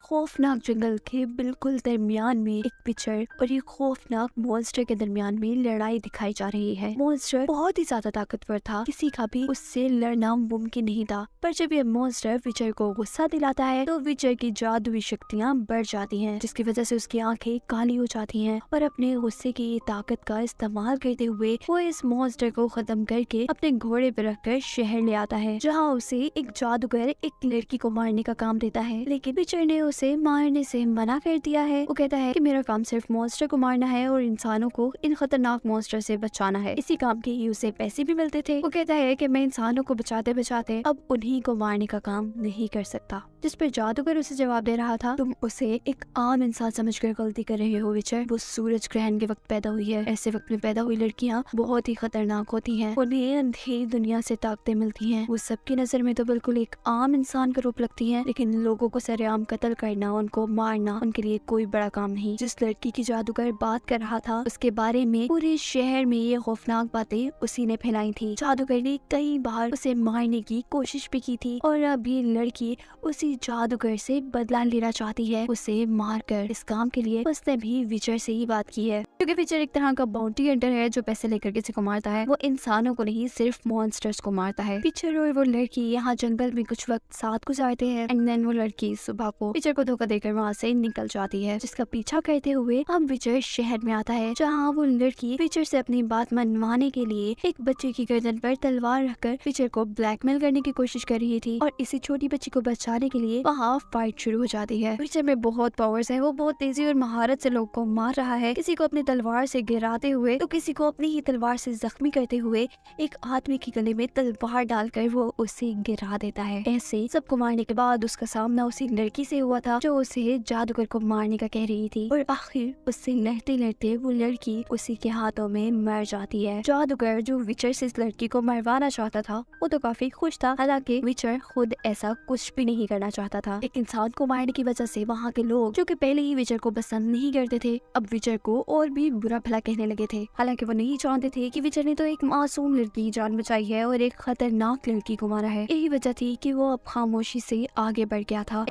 खौफनाक जंगल के बिल्कुल दरमियान में एक विचर और एक खौफनाक मॉन्स्टर के दरमियान में लड़ाई दिखाई जा रही है। मॉन्स्टर बहुत ही ज्यादा ताकतवर था, किसी का भी उससे लड़ना मुमकिन नहीं था। पर जब ये मॉन्स्टर विचर को गुस्सा दिलाता है तो विचर की जादुई शक्तियाँ बढ़ जाती हैं, जिसकी वजह से उसकी आंखें काली हो जाती हैं और अपने गुस्से की ताकत का इस्तेमाल करते हुए वो इस मॉन्स्टर को खत्म करके अपने घोड़े पर रखकर शहर ले आता है, जहाँ उसे एक जादूगर एक लड़की को मारने का काम देता है। लेकिन विचर ने उसे मारने से मना कर दिया है। वो कहता है कि मेरा काम सिर्फ मॉन्स्टर को मारना है और इंसानों को इन खतरनाक मॉन्स्टर से बचाना है। इसी काम के ही उसे पैसे भी मिलते थे। वो कहता है कि मैं इंसानों को बचाते बचाते अब उन्हीं को मारने का काम नहीं कर सकता। जिस पर जादूगर उसे जवाब दे रहा था, तुम उसे एक आम इंसान समझकर गलती कर रहे हो विचर। वो सूरज ग्रहण के वक्त पैदा हुई है। ऐसे वक्त में पैदा हुई लड़कियां बहुत ही खतरनाक होती हैं। उन्हें अंधेरी दुनिया से ताकतें मिलती हैं। वो सबकी नजर में तो बिल्कुल एक आम इंसान का रूप लगती है, लेकिन लोगों को सरेआम कत्ल करना, उनको मारना उनके लिए कोई बड़ा काम नहीं। जिस लड़की की जादूगर बात कर रहा था उसके बारे में पूरे शहर में ये खौफनाक बातें उसी ने फैलाई थी। जादूगर ने कई बार उसे मारने की कोशिश भी की थी और अब ये लड़की उसी जादूगर से बदला लेना चाहती है, उसे मारकर। इस काम के लिए उसने भी विचर से ही बात की है, क्योंकि विचर एक तरह का बाउंटी हंटर है जो पैसे लेकर किसी को मारता है। वो इंसानों को नहीं, सिर्फ मॉन्स्टर्स को मारता है। विचर और वो लड़की यहाँ जंगल में कुछ वक्त साथ गुजारते हैं एंड देन वो लड़की सुबह को विचर को धोखा देकर वहाँ से निकल जाती है, जिसका पीछा करते हुए अब विचर शहर में आता है, जहाँ वो लड़की विचर से अपनी बात मनवाने के लिए एक बच्चे की गर्दन पर तलवार रखकर विचर को ब्लैकमेल करने की कोशिश कर रही थी। और इसी छोटी बच्ची को बचाने के लिए वहाँ फाइट शुरू हो जाती है। विचर में बहुत पावर्स है। वो बहुत तेजी और महारत से लोग को मार रहा है, किसी को अपनी तलवार से गिराते हुए तो किसी को अपनी ही तलवार से जख्मी करते हुए एक आदमी के गले में तलवार डालकर वो उसे गिरा देता है। ऐसे सबको मारने के बाद उसका सामना उसी लड़की से हुआ था जो उसे जादूगर को मारने का कह रही थी, और आखिर उससे लड़ते लड़ते वो लड़की उसी के हाथों में मर जाती है। जादूगर जो विचर से इस लड़की को मरवाना चाहता था वो तो काफी खुश था, हालांकि विचर खुद ऐसा कुछ भी नहीं करना चाहता था। एक इंसान को मारने की वजह से वहाँ के लोग जो कि पहले ही विचर को पसंद नहीं करते थे, अब विचर को और भी बुरा भला कहने लगे थे। हालांकि वो नहीं जानते थे कि विचर ने तो एक मासूम लड़की की जान बचाई है और एक खतरनाक लड़की को मारा है। यही वजह थी कि वो अब खामोशी से आगे बढ़ गया था।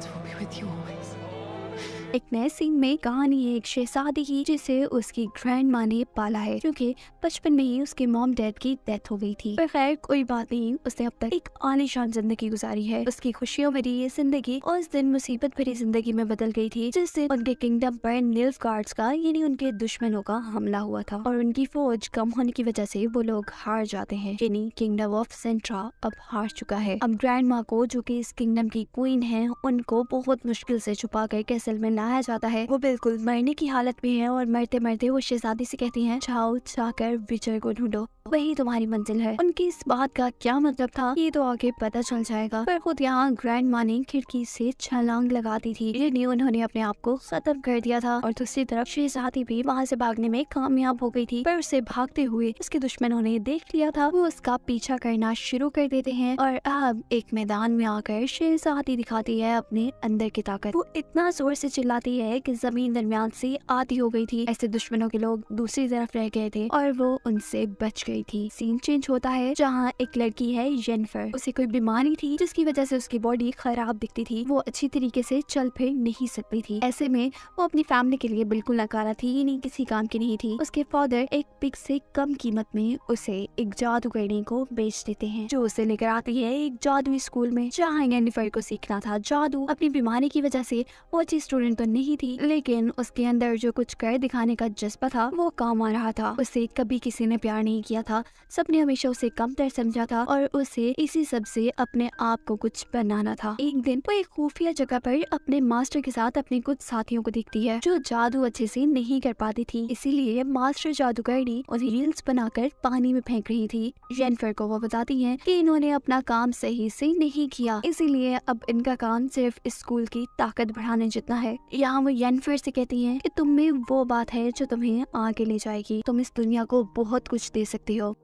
एक नए सीन में कहानी है एक शहजादी की जिसे उसकी ग्रैंड माँ ने पाला है, क्योंकि बचपन में ही उसके मॉम डैड की डेथ हो गई थी। पर खैर कोई बात नहीं, उसने अब तक एक आलीशान जिंदगी गुजारी है। उसकी खुशियों भरी ये जिंदगी उस दिन मुसीबत भरी जिंदगी में बदल गई थी, जिससे उनके किंगडम पर निल्फगार्ड्स का यानी उनके दुश्मनों का हमला हुआ था और उनकी फौज कम होने की वजह से वो लोग हार जाते हैं। यानी किंगडम ऑफ सेंट्रा अब हार चुका है। अब ग्रैंड माँ को, जो कि इस किंगडम की क्वीन है, उनको बहुत मुश्किल से छुपा कर कैसल में लाया जाता है। वो बिल्कुल मरने की हालत में है और मरते मरते वो शहजादी से कहती हैं, जाओ जाकर विजय को ढूंढो, वही तुम्हारी मंजिल है। उनकी इस बात का क्या मतलब था ये तो आगे पता चल जाएगा। पर खुद यहाँ ग्रैंड माँ ने खिड़की से छलांग लगा दी थी, यानी उन्होंने अपने आप को खत्म कर दिया था। और दूसरी तरफ शहजादी भी वहाँ से भागने में कामयाब हो गई थी, पर उसे भागते हुए उसके दुश्मनों ने देख लिया था। वो उसका पीछा करना शुरू कर देते हैं और अब एक मैदान में आकर शहजादी दिखाती है अपने अंदर की ताकत। वो इतना जोर से चिल्लाती है कि जमीन दरमियान से आती हो गई थी। ऐसे दुश्मनों के लोग दूसरी तरफ रह गए थे और वो उनसे बच गई थी। सीन चेंज होता है जहाँ एक लड़की है जेनिफर, उसे कोई बीमारी थी जिसकी वजह से उसकी बॉडी खराब दिखती थी। वो अच्छी तरीके से चल फिर नहीं सकती थी। ऐसे में वो अपनी फैमिली के लिए बिल्कुल नकारा थी, नहीं किसी काम की नहीं थी। उसके फादर एक पिग से कम कीमत में उसे एक जादूगरनी को बेच देते हैं, जो उसे लेकर आती है एक जादुई स्कूल में, जहाँ जेनिफर को सीखना था जादू। अपनी बीमारी की वजह से वो अच्छी स्टूडेंट तो नहीं थी, लेकिन उसके अंदर जो कुछ कर दिखाने का जज्बा था वो काम आ रहा था। उसे कभी किसी ने प्यार नहीं किया था, सबने हमेशा उसे कमतर समझा था और उसे इसी सब से अपने आप को कुछ बनाना था। एक दिन वो एक खुफिया जगह पर अपने मास्टर के साथ अपने कुछ साथियों को देखती है जो जादू अच्छे से नहीं कर पाती थी, इसीलिए मास्टर जादूगरनी उन्हें रील्स बनाकर पानी में फेंक रही थी। जेनिफर को वो बताती है कि इन्होंने अपना काम सही से नहीं किया, इसीलिए अब इनका काम सिर्फ स्कूल की ताकत बढ़ाने जितना है। यहाँ वो जेनिफर से कहती है कि तुम में वो बात है जो तुम्हें आगे ले जाएगी, तुम इस दुनिया को बहुत कुछ दे सकती हो।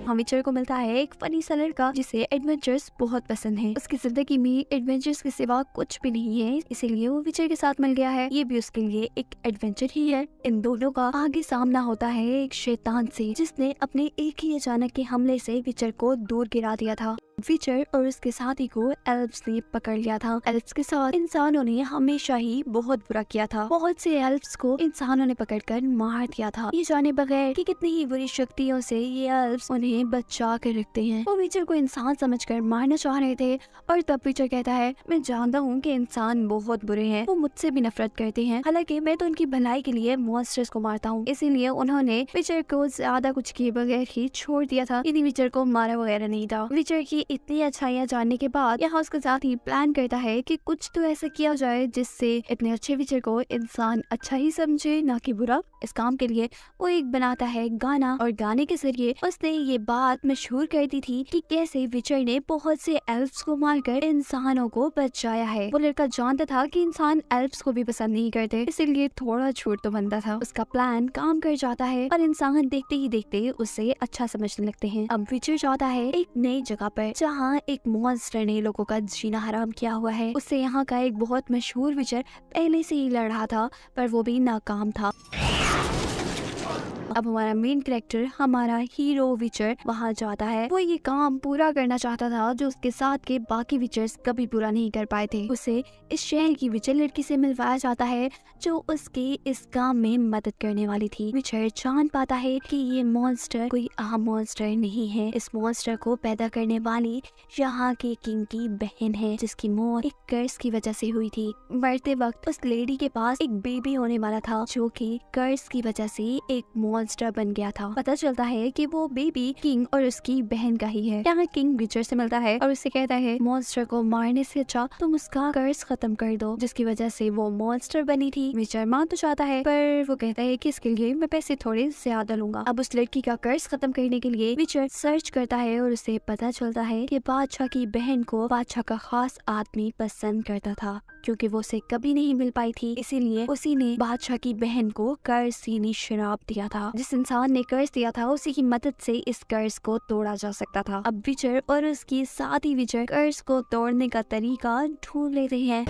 विचर को मिलता है एक फनी सा लड़का जिसे एडवेंचर्स बहुत पसंद है। उसकी जिंदगी में एडवेंचर्स के सिवा कुछ भी नहीं है, इसीलिए वो विचर के साथ मिल गया है। ये भी उसके लिए एक एडवेंचर ही है। इन दोनों का आगे सामना होता है एक शैतान से, जिसने अपने एक ही अचानक के हमले से विचर को दूर गिरा दिया था। विचर और उसके साथी को एल्फ्स ने पकड़ लिया था। एल्फ्स के साथ इंसानों ने हमेशा ही बहुत बुरा किया था। बहुत से एल्फ्स को इंसानों ने पकड़कर मार दिया था, ये जाने बगैर कि कितनी ही बुरी शक्तियों से ये एल्फ्स उन्हें बचा कर रखते हैं। वो विचर को इंसान समझकर मारना चाह रहे थे और तब विचर कहता है, मैं जानता हूँ कि इंसान बहुत बुरे हैं, वो मुझसे भी नफरत करते हैं, हालांकि मैं तो उनकी भलाई के लिए मॉन्स्टर्स को मारता हूँ। इसीलिए उन्होंने विचर को ज्यादा कुछ किए बगैर ही छोड़ दिया था, यदि विचर को मारा वगैरह नहीं था। विचर की इतनी अच्छाइयाँ जानने के बाद यहाँ उसके साथ ही प्लान करता है कि कुछ तो ऐसा किया जाए जिससे इतने अच्छे विचर को इंसान अच्छा ही समझे, ना कि बुरा। इस काम के लिए वो एक बनाता है गाना और गाने के जरिए उसने ये बात मशहूर कर दी थी कि कैसे विचर ने बहुत से एल्फ्स को मारकर इंसानों को बचाया है। वो लड़का जानता था कि इंसान एल्फ्स को भी पसंद नहीं करते, इसीलिए थोड़ा छूट तो बनता था। उसका प्लान काम कर जाता है और इंसान देखते ही देखते उसे अच्छा समझने लगते हैं। अब विचर जाता है एक नई जगह पर जहाँ एक मॉन्स्टर ने लोगों का जीना हराम किया हुआ है। उससे यहाँ का एक बहुत मशहूर विचर पहले से ही लड़ रहा था, पर वो भी नाकाम था। अब हमारा मेन कैरेक्टर, हमारा हीरो विचर वहाँ जाता है। वो ये काम पूरा करना चाहता था जो उसके साथ के बाकी विचर्स कभी पूरा नहीं कर पाए थे। उसे इस शहर की विचर लड़की से मिलवाया जाता है जो उसके इस काम में मदद करने वाली थी। विचर जान पाता है कि ये मॉन्स्टर कोई आम मॉन्स्टर नहीं है। इस मॉन्स्टर को पैदा करने वाली यहाँ के किंग की बहन है, जिसकी मौत एक कर्ज की वजह से हुई थी। मरते वक्त उस लेडी के पास एक बेबी होने वाला था जो कि कर्ज की वजह से एक मॉन्स्टर बन गया था। पता चलता है कि वो बेबी किंग और उसकी बहन का ही है। यहाँ किंग विचर से मिलता है और उससे कहता है, मॉन्स्टर को मारने से अच्छा तुम उसका कर्ज खत्म कर दो, जिसकी वजह से वो मॉन्स्टर बनी थी। विचर मान तो चाहता है, पर वो कहता है कि इसके लिए मैं पैसे थोड़े ज्यादा लूंगा। अब उस लड़की का कर्ज खत्म करने के लिए विचर सर्च करता है और उसे पता चलता है कि बादशाह की बहन को बादशाह का खास आदमी पसंद करता था। क्योंकि वो उसे कभी नहीं मिल पाई थी, इसीलिए उसी ने बादशाह की बहन को कर्ज सीनी शराब दिया था। जिस इंसान ने कर्ज दिया था उसी की मदद से इस कर्ज को तोड़ा जा सकता था। अब विचर और उसकी साथी विचर कर्ज को तोड़ने का तरीका ढूंढ लेते हैं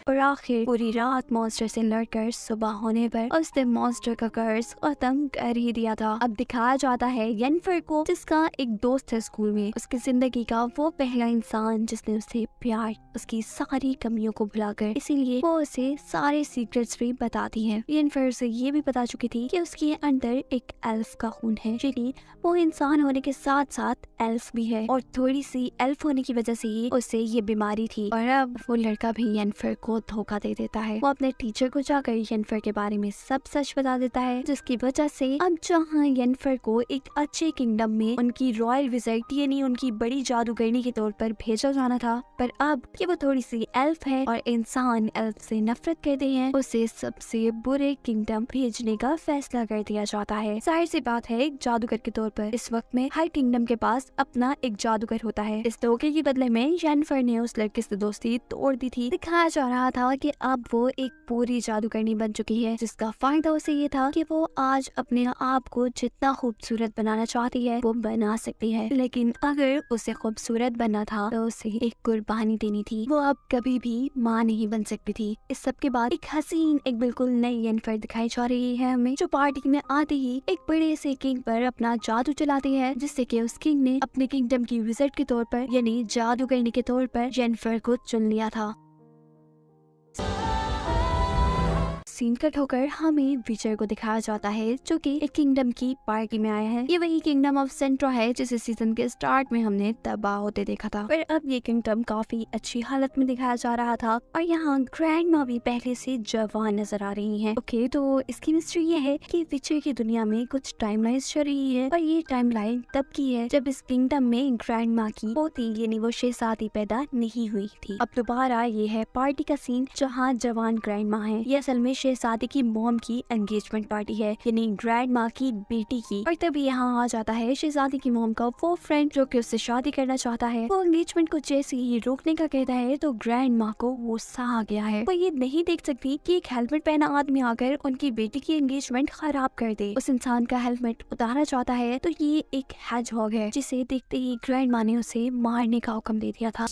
और आखिर पूरी रात मॉन्स्टर से लड़कर सुबह होने पर उसने मॉन्स्टर का कर्ज खत्म कर ही दिया था। अब दिखाया जाता है येनिफर को, जिसका एक दोस्त है स्कूल में, उसकी जिंदगी का वो पहला इंसान जिसने उसे प्यार, उसकी सारी कमियों को भुलाकर, इसीलिए वो उसे सारे सीक्रेट्स भी बताती है। येनिफर से ये भी बता चुकी थी कि उसके अंदर एक एल्फ का खून है, यानी वो इंसान होने के साथ साथ एल्फ भी है और थोड़ी सी एल्फ होने की वजह से ही उसे ये बीमारी थी। और अब वो लड़का भी येनिफर को धोखा दे देता है। वो अपने टीचर को जाकर येनिफर के बारे में सब सच बता देता है, जिसकी वजह से अब जहाँ येनिफर को एक अच्छे किंगडम में उनकी रॉयल विजिट यानी उनकी बड़ी जादूगरनी के तौर पर भेजा जाना था, पर अब कि वो थोड़ी सी एल्फ है और इंसान एल्फ से नफरत करते हैं, उसे सबसे बुरे किंगडम भेजने का फैसला कर दिया जाता है। जाहिर सी बात है, एक जादूगर के तौर पर इस वक्त में हर किंगडम के पास अपना एक जादूगर होता है। इस धोखे के बदले में येनिफर ने उस लड़के से दोस्ती तोड़ दी थी। दिखाया जा रहा था कि अब वो एक पूरी जादूगरनी बन चुकी है, जिसका फायदा उसे ये था कि वो आज अपने आप को जितना खूबसूरत बनाना चाहती है वो बना सकती है। लेकिन अगर उसे खूबसूरत बनना था तो उसे एक कुर्बानी देनी थी। वो अब कभी भी माँ नहीं बन सकती थी। इस सब के बाद एक हसीन, एक बिल्कुल नई येनिफर दिखाई जा रही है हमें, जो पार्टी में आते ही एक बड़े से किंग पर अपना जादू चलाती है, जिससे कि उस किंग ने अपने किंगडम की विजिट के तौर पर यानी जादूगरनी के तौर पर येनिफर को चुन लिया था। सीन कट होकर हमें विचर को दिखाया जाता है जो कि एक किंगडम की पार्टी में आया है। ये वही किंगडम ऑफ सेंट्रा है जिसे सीजन के स्टार्ट में हमने तबाह होते देखा था, पर अब ये किंगडम काफी अच्छी हालत में दिखाया जा रहा था और यहाँ ग्रैंडमा भी पहले से जवान नजर आ रही हैं। ओके, तो इसकी मिस्ट्री ये है कि विचर की दुनिया में कुछ टाइमलाइंस चल रही है और ये टाइमलाइन तब की है जब इस किंगडम में ग्रैंडमा की पोती यानी वो शहजादी पैदा नहीं हुई थी। अब दोबारा ये है पार्टी का सीन जहाँ जवान ग्रैंडमा है। ये असल में शहजादी की मॉम की एंगेजमेंट पार्टी है, यानी ग्रैंड माँ की बेटी की। और तभी यहाँ आ जाता है शहजादी की मॉम का वो फ्रेंड जो कि उससे शादी करना चाहता है। वो एंगेजमेंट को जैसे ही रोकने का कहता है तो ग्रैंड माँ को गुस्सा आ गया है। वो ये नहीं देख सकती कि एक हेलमेट पहना आदमी आकर उनकी बेटी की एंगेजमेंट खराब कर दे। उस इंसान का हेलमेट उतारना चाहता है तो ये एक हेजहॉग है, जिसे देखते ही ग्रैंड माँ ने उसे मारने का हुक्म दे दिया था।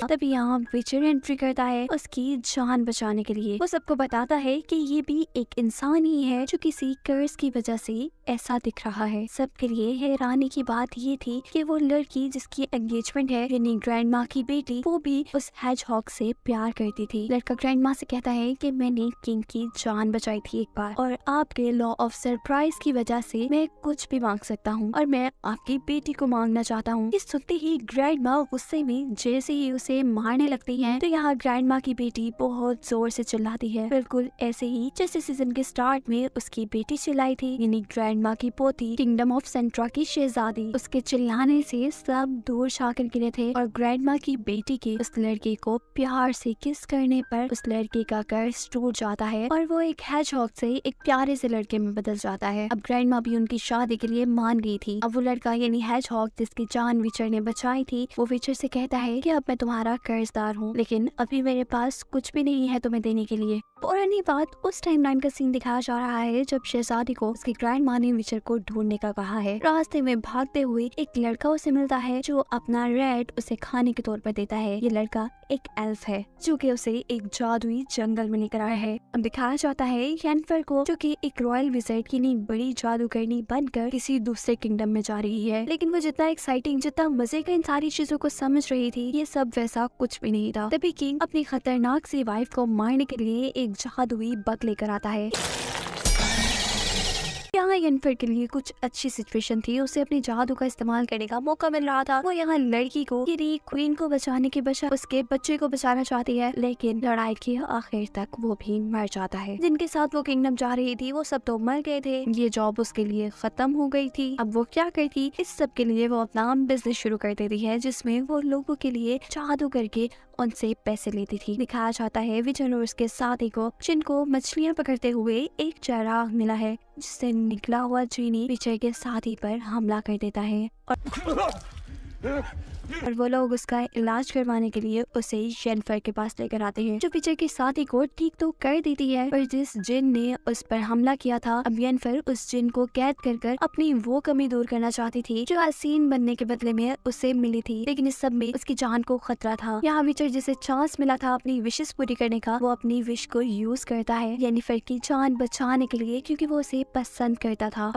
तभी यहाँ विचर एंट्री करता है उसकी जान बचाने के लिए। वो सबको बताता है कि ये भी एक इंसान ही है जो किसी कर्ज की वजह से ऐसा दिख रहा है। सबके लिए हैरानी की बात ये थी कि वो लड़की जिसकी एंगेजमेंट है यानी ग्रैंड माँ की बेटी, वो भी उस हेजहॉग से प्यार करती थी। लड़का ग्रैंड माँ से कहता है कि मैंने किंग की जान बचाई थी एक बार और आपके लॉ ऑफ सरप्राइज की वजह से मैं कुछ भी मांग सकता हूँ और मैं आपकी बेटी को मांगना चाहता हूँ। ये सुनते ही ग्रैंड माँ गुस्से में जैसे ही उसे मारने लगती है तो यहाँ ग्रैंड माँ की बेटी बहुत जोर से चिल्लाती है, बिल्कुल ऐसे ही जैसे सीजन के स्टार्ट में उसकी बेटी चिल्लाई थी, यानी ग्रैंड माँ की पोती किंगडम ऑफ सेंट्रा की शहजादी। उसके चिल्लाने से सब दूर जाकर गिरे थे और ग्रैंड माँ की बेटी के उस लड़के को प्यार से किस करने पर उस लड़के का कर्ज टूट जाता है और वो एक हेजहॉग से एक प्यारे से लड़के में बदल जाता है। अब ग्रैंड माँ भी उनकी शादी के लिए मान गई थी। अब वो लड़का यानी हेजहॉग जिसकी जान विचर ने बचाई थी, वो विचर से कहता है कि अब मैं तुम्हारा कर्जदार हूँ, लेकिन अभी मेरे पास कुछ भी नहीं है तुम्हें देने के लिए। पुरानी बात उस टाइमलाइन का सीन दिखाया जा रहा है जब शहजादी को उसकी ग्रैंड माँ ने विचर को ढूंढने का कहा है। रास्ते में भागते हुए एक लड़का उसे मिलता है जो अपना रेड उसे खाने के तौर पर देता है। ये लड़का एक एल्फ है जो कि उसे एक जादुई जंगल में लेकर आया है। अब दिखाया जाता है येनिफर को जो कि एक रॉयल विज़ार्ड की नहीं बड़ी जादूगरनी बनकर किसी दूसरे किंगडम में जा रही है, लेकिन वो जितना एक्साइटिंग जितना मजे का इन सारी चीजों को समझ रही थी, ये सब वैसा कुछ भी नहीं था। तभी किंग अपनी खतरनाक सी वाइफ को मारने के लिए एक जादुई बग लेकर आता है। यहाँ येनिफर के लिए कुछ अच्छी सिचुएशन थी, उसे अपने जादू का इस्तेमाल करने का मौका मिल रहा था। वो यहाँ लड़की को यानी क्वीन को बचाने के बजाय उसके बच्चे को बचाना चाहती है, लेकिन लड़ाई के आखिर तक वो भी मर जाता है। जिनके साथ वो किंगडम जा रही थी वो सब तो मर गए थे, ये जॉब उसके लिए खत्म हो गई थी। अब वो क्या करती, इस सब के लिए वो अपना बिजनेस शुरू कर देती है जिसमें वो लोगों के लिए जादू करके उनसे पैसे लेती थी। दिखाया जाता है विचर और उसके साथी को जिनको मछलियां पकड़ते हुए एक चराग मिला है जिससे निकला हुआ चीनी विचर के साथी पर हमला कर देता है और वो लोग उसका इलाज करवाने के लिए उसे येनिफर के पास लेकर आते हैं जो विचर के साथी को ठीक तो कर देती है, पर जिस जिन ने उस पर हमला किया था अब येनिफर उस जिन को कैद कर अपनी वो कमी दूर करना चाहती थी जो हसीन बनने के बदले में उसे मिली थी, लेकिन इस सब में उसकी जान को खतरा था। यहाँ विचर जिसे चांस मिला था अपनी विशेष पूरी करने का, वो अपनी विश को यूज करता है येनिफर की जान बचाने के लिए क्योंकि वो उसे पसंद करता था।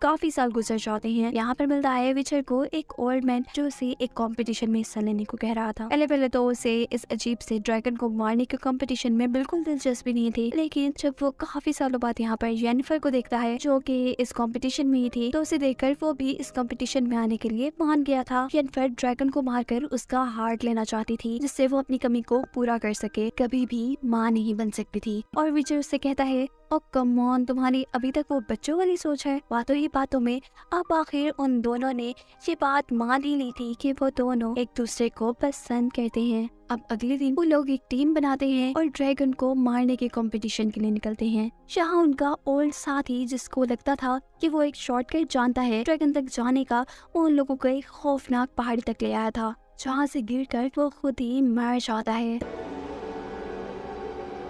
काफी साल गुजर जाते हैं। यहाँ पर मिलता है विचर को एक ओल्ड मैन जो उसे एक कंपटीशन में हिस्सा लेने को कह रहा था। पहले तो उसे इस अजीब से ड्रैगन को मारने के कंपटीशन में बिल्कुल दिलचस्पी नहीं थी, लेकिन जब वो काफी सालों बाद यहाँ पर येनिफर को देखता है जो कि इस कंपटीशन में ही थी, तो उसे देखकर वो भी इस कंपटीशन में आने के लिए मान गया था। येनिफर ड्रैगन को मारकर उसका हार्ट लेना चाहती थी जिससे वो अपनी कमी को पूरा कर सके, कभी भी माँ नहीं बन सकती थी। और विचर उससे कहता है और कम ऑन, तुम्हारी अभी तक वो बच्चों वाली सोच है। बातों ही बातों में अब आखिर उन दोनों ने ये बात मान ही ली थी कि वो दोनों एक दूसरे को पसंद करते हैं। अब अगले दिन वो लोग एक टीम बनाते हैं और ड्रैगन को मारने के कंपटीशन के लिए निकलते हैं। जहाँ उनका ओल्ड साथी जिसको लगता था कि वो एक शॉर्टकट जानता है ड्रैगन तक जाने का, वो उन लोगों को एक खौफनाक पहाड़ी तक ले आया था जहाँ से गिरकर वो खुद ही मर जाता है।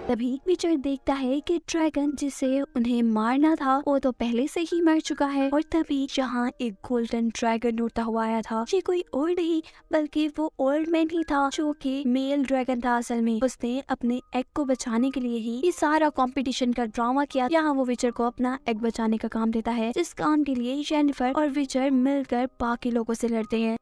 तभी विचर देखता है कि ड्रैगन जिसे उन्हें मारना था वो तो पहले से ही मर चुका है और तभी जहाँ एक गोल्डन ड्रैगन उड़ता हुआ आया था, ये कोई और नहीं बल्कि वो ओल्ड मैन ही था जो कि मेल ड्रैगन था। असल में उसने अपने एग को बचाने के लिए ही ये सारा कंपटीशन का ड्रामा किया। यहाँ वो विचर को अपना एग बचाने का काम देता है, जिस काम के लिए येनिफर और विचर मिलकर बाकी लोगों से लड़ते हैं।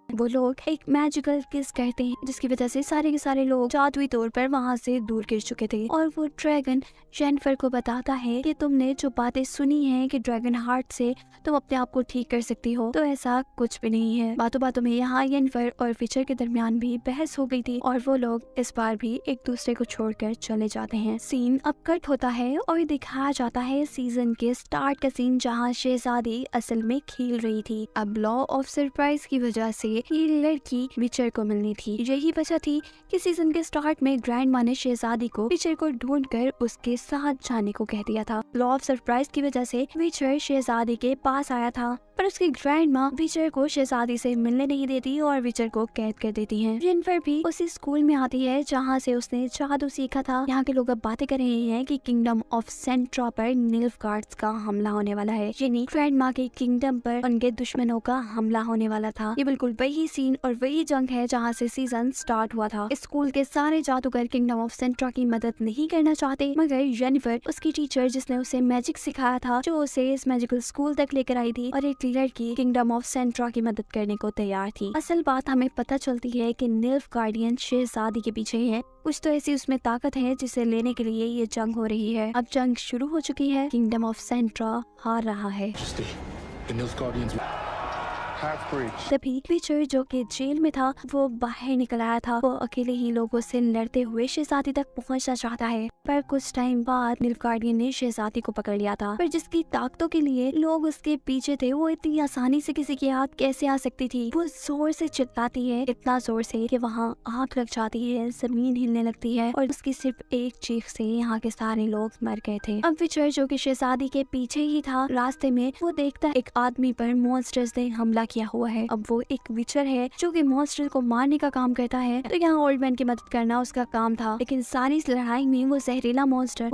वो लोग एक मैजिकल किस करते हैं जिसकी वजह से सारे के सारे लोग जादुई तौर पर वहाँ से दूर गिर चुके थे और वो ड्रैगन येनिफर को बताता है कि तुमने जो बातें सुनी हैं कि ड्रैगन हार्ट से तुम अपने आप को ठीक कर सकती हो, तो ऐसा कुछ भी नहीं है। बातों बातों में यहाँ येनिफर और विचर के दरमियान भी बहस हो गई थी और वो लोग इस बार भी एक दूसरे को छोड़कर चले जाते हैं। सीन अब कट होता है और दिखाया जाता है सीजन के स्टार्ट का सीन जहाँ शहजादी असल में खेल रही थी। अब लॉ ऑफ सरप्राइज की वजह से ये लड़की विचर को मिलनी थी। यही वजह थी कि सीजन के स्टार्ट में ग्रैंड माँ ने शहजादी को विचर को ढूंढकर उसके साथ जाने को कह दिया था। लॉ ऑफ सरप्राइज की वजह से विचर शहजादी के पास आया था, पर उसकी ग्रैंड माँ विचर को शहजादी से मिलने नहीं देती और विचर को कैद कर देती है। येनिफर भी उसी स्कूल में आती है जहाँ से उसने जादू सीखा था। यहाँ के लोग अब बातें कर रहे हैं कि किंगडम ऑफ सेंट्रा पर निल्फगार्ड्स का हमला होने वाला है, यानी ग्रैंड माँ के किंगडम पर उनके दुश्मनों का हमला होने वाला था। ये बिल्कुल वही सीन और वही जंग है जहाँ से सीजन स्टार्ट हुआ था। स्कूल के सारे जादूगर किंगडम ऑफ सेंट्रा की मदद नहीं करना चाहते, मगर जेनिफर उसकी टीचर जिसने उसे मैजिक सिखाया था, जो उसे इस मैजिकल स्कूल तक लेकर आई थी, और एक लड़की किंगडम ऑफ सेंट्रा की मदद करने को तैयार थी। असल बात हमें पता चलती है कि निल्फ गार्डियन शहजादी के पीछे है। कुछ तो ऐसी उसमें ताकत है जिसे लेने के लिए ये जंग हो रही है। अब जंग शुरू हो चुकी है, किंगडम ऑफ सेंट्रा हार रहा है। तभी विचर जो कि जेल में था वो बाहर निकल आया था। वो अकेले ही लोगों से लड़ते हुए शहजादी तक पहुंचना चाहता है, पर कुछ टाइम बाद निल्फ गार्डियन ने शहजादी को पकड़ लिया था। पर जिसकी ताकतों के लिए लोग उसके पीछे थे, वो इतनी आसानी से किसी की हाथ कैसे आ सकती थी। वो जोर से चिल्लाती है, इतना जोर से कि वहाँ आग लग जाती है, जमीन हिलने लगती है, और उसकी सिर्फ एक चीख से यहाँ के सारे लोग मर गए थे। अब विचर जो कि शहजादी के पीछे ही था, रास्ते में वो देखता एक आदमी पर मॉन्स्टर्स ने हमला किया हुआ है। अब वो एक विचर है जो कि मॉन्स्टर को मारने का काम करता है, तो यहाँ ओल्ड मैन की मदद करना उसका काम था। लेकिन सारी इस लड़ाई में वो जहरीला मॉन्स्टर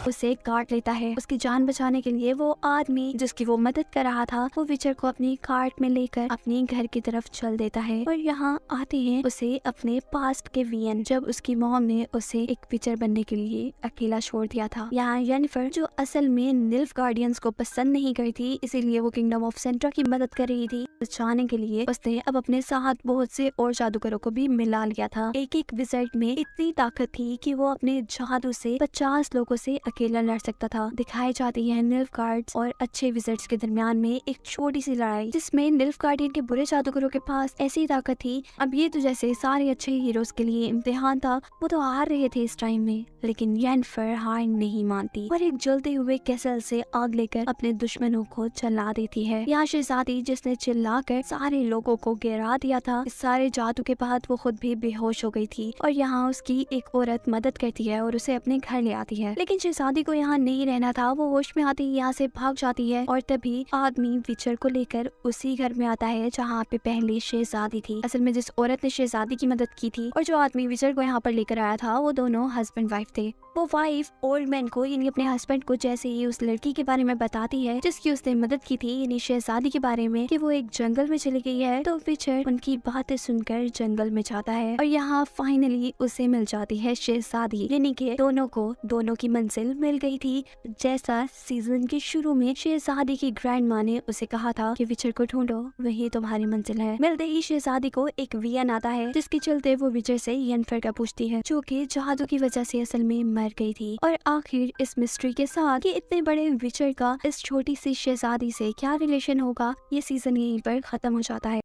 उसे काट लेता है। उसकी जान बचाने के लिए वो आदमी जिसकी वो मदद कर रहा था, वो विचर को अपनी कार्ट में लेकर अपने घर की तरफ चल देता है। और यहाँ आते हैं उसे अपने पास्ट के वीएन, जब उसकी मॉम ने उसे एक विचर बनने के लिए अकेला छोड़ दिया था। यहाँ जेनिफर जो असल में निल्फ गार्डियंस को पसंद नहीं करती, इसीलिए वो किंगडम ऑफ सेंट्रा की मदद कर रही थी। बचाने के लिए उसने अब अपने साथ बहुत से और जादूगरों को भी मिला लिया था। एक एक विजर्ड में इतनी ताकत थी कि वो अपने जादू से 50 लोगों से अकेला लड़ सकता था। दिखाई जाती है निल्फ गार्ड्स और अच्छे विजर्ड्स के दरमियान में एक छोटी सी लड़ाई, जिसमें निल्फ गार्डियन के बुरे जादूगरों के पास ऐसी ताकत थी। अब ये तो जैसे सारे अच्छे हीरोज के लिए इम्तिहान था, वो तो हार रहे थे इस टाइम में, लेकिन जेनिफर हार नहीं मानती और एक जलते हुए कैसल से आग लेकर अपने दुश्मनों को जला देती है। यहाँ शहजादी जिसने चिल्लाकर सारे लोगों को गिरा दिया था, इस सारे जादू के बाद वो खुद भी बेहोश हो गई थी, और यहाँ उसकी एक औरत मदद करती है और उसे अपने घर ले आती है। लेकिन शहजादी को यहाँ नहीं रहना था, वो होश में आती यहाँ से भाग जाती है, और तभी आदमी विचर को लेकर उसी घर में आता है जहाँ पे पहले शहजादी थी। असल में जिस औरत ने शहजादी की मदद की थी और जो आदमी विचर को यहाँ पर लेकर आया था, वो दोनों हस्बैंड वाइफ थे। वो वाइफ ओल्ड मैन को यानी अपने हस्बैंड को जैसे ही उस लड़की के बारे में बताती है जिसकी उसने मदद की थी, यानी शहजादी के बारे में, कि वो एक जंगल में चली गई है, तो विचर उनकी बातें सुनकर जंगल में जाता है और यहाँ फाइनली उसे मिल जाती है शहजादी, यानी कि दोनों को दोनों की मंजिल मिल गई थी। जैसा सीजन के शुरू में शहजादी की ग्रैंड माँ ने उसे कहा था कि विचर को ढूंढो, वही तुम्हारी मंजिल है। मिलते ही शहजादी को एक वियन आता है, जिसके चलते वो विचर से येनिफर का पूछती है, जो कि जादू की वजह से असल में मर गई थी। और आखिर इस मिस्ट्री के साथ कि इतने बड़े विचर का इस छोटी सी शहजादी से क्या रिलेशन होगा, ये सीजन यहीं पर खत्म हो जाता है।